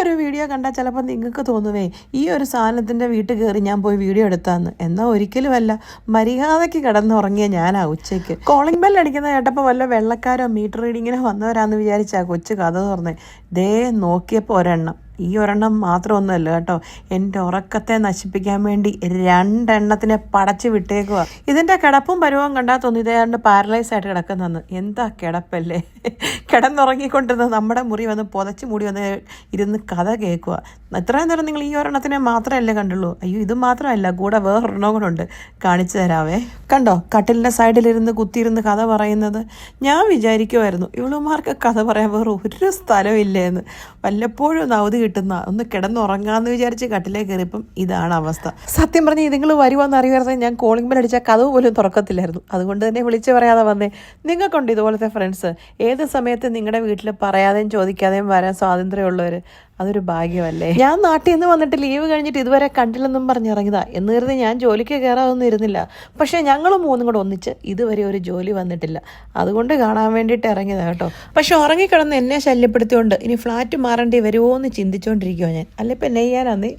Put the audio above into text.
ഒരു വീഡിയോ കണ്ടാൽ ചിലപ്പോൾ നിങ്ങൾക്ക് തോന്നുവേ ഈ ഒരു സാധനത്തിൻ്റെ വീട്ടിൽ കയറി ഞാൻ പോയി വീഡിയോ എടുത്താന്ന്. എന്നാൽ ഒരിക്കലുമല്ല. മര്യാദയ്ക്ക് കിടന്നുറങ്ങിയ ഞാനാ ഉച്ചയ്ക്ക്. കോളിംഗ് ബെൽ അടിക്കുന്ന കേട്ടപ്പോൾ വല്ല വെള്ളക്കാരോ മീറ്റർ റീഡിങ്ങിനോ വന്നവരാന്ന് വിചാരിച്ചാ കൊച്ചു കഥ തുറന്നേ. ദേ നോക്കിയപ്പോൾ ഒരെണ്ണം. ഈ ഒരെണ്ണം മാത്രമൊന്നുമല്ല കേട്ടോ, എൻ്റെ ഉറക്കത്തെ നശിപ്പിക്കാൻ വേണ്ടി 2 എണ്ണത്തിനെ പടച്ചു വിട്ടേക്കുക. ഇതിൻ്റെ കിടപ്പും പരുവവും കണ്ടാൽ തോന്നി ഇതേണ്ട് പാരലൈസ് ആയിട്ട് കിടക്കുന്നെന്ന്. എന്താ കിടപ്പല്ലേ. കിടന്നുറങ്ങിക്കൊണ്ടിരുന്ന നമ്മുടെ മുറി വന്ന് പുതച്ച് മൂടി വന്ന് ഇരുന്ന് കഥ കേൾക്കുക. ഇത്രയും നേരം നിങ്ങൾ ഈ ഒരെണ്ണത്തിനെ മാത്രമല്ലേ കണ്ടുള്ളൂ. അയ്യോ ഇത് മാത്രമല്ല, കൂടെ വേറൊരെണ്ണം കൂടെ ഉണ്ട്, കാണിച്ചു തരാവേ. കണ്ടോ കട്ടിലിൻ്റെ സൈഡിലിരുന്ന് കുത്തിയിരുന്ന് കഥ പറയുന്നത്. ഞാൻ വിചാരിക്കുമായിരുന്നു ഇവളുമാർക്ക് കഥ പറയാൻ വേറെ ഒരു സ്ഥലമില്ലേന്ന്. വല്ലപ്പോഴും ഒന്ന് അവധി കിട്ടുന്ന ഒന്ന് കിടന്നുറങ്ങാന്ന് വിചാരിച്ച് കട്ടിലേക്ക് കയറിയപ്പം ഇതാണ് അവസ്ഥ. സത്യം പറഞ്ഞ് നിങ്ങൾ വരുവാന്ന് അറിയാതെ ഞാൻ കോളിംഗ് ബെൽ അടിച്ചാൽ കഥ പോലും തുറക്കത്തില്ലായിരുന്നു. അതുകൊണ്ട് തന്നെ വിളിച്ച് പറയാതെ വന്നേ. നിങ്ങൾക്കുണ്ട് ഇതുപോലത്തെ ഫ്രണ്ട്സ്? ഏത് സമയത്ത് നിങ്ങളുടെ വീട്ടിൽ പറയാതെയും ചോദിക്കാതെയും വരാൻ സ്വാതന്ത്ര്യമുള്ളവർ? അതൊരു ഭാഗ്യമല്ലേ. ഞാൻ നാട്ടിൽ നിന്ന് വന്നിട്ട് ലീവ് കഴിഞ്ഞിട്ട് ഇതുവരെ കണ്ടില്ലെന്നും പറഞ്ഞിറങ്ങിയതാ. എന്ന് കരുതി ഞാൻ ജോലിക്ക് കയറാതൊന്നും ഇരുന്നില്ല. പക്ഷേ ഞങ്ങൾ 3 കൂടെ ഒന്നിച്ച് ഇതുവരെ ഒരു ജോലി വന്നിട്ടില്ല. അതുകൊണ്ട് കാണാൻ വേണ്ടിയിട്ട് ഇറങ്ങിയതാ കേട്ടോ. പക്ഷെ ഉറങ്ങിക്കിടന്ന് എന്നെ ശല്യപ്പെടുത്തിയോണ്ട് ഇനി ഫ്ലാറ്റ് മാറേണ്ടി വരുമോ എന്ന് ചിന്തിച്ചുകൊണ്ടിരിക്കുവാ ഞാൻ. അല്ല ഇപ്പം എന്നെ ചെയ്യാനാന്നേ.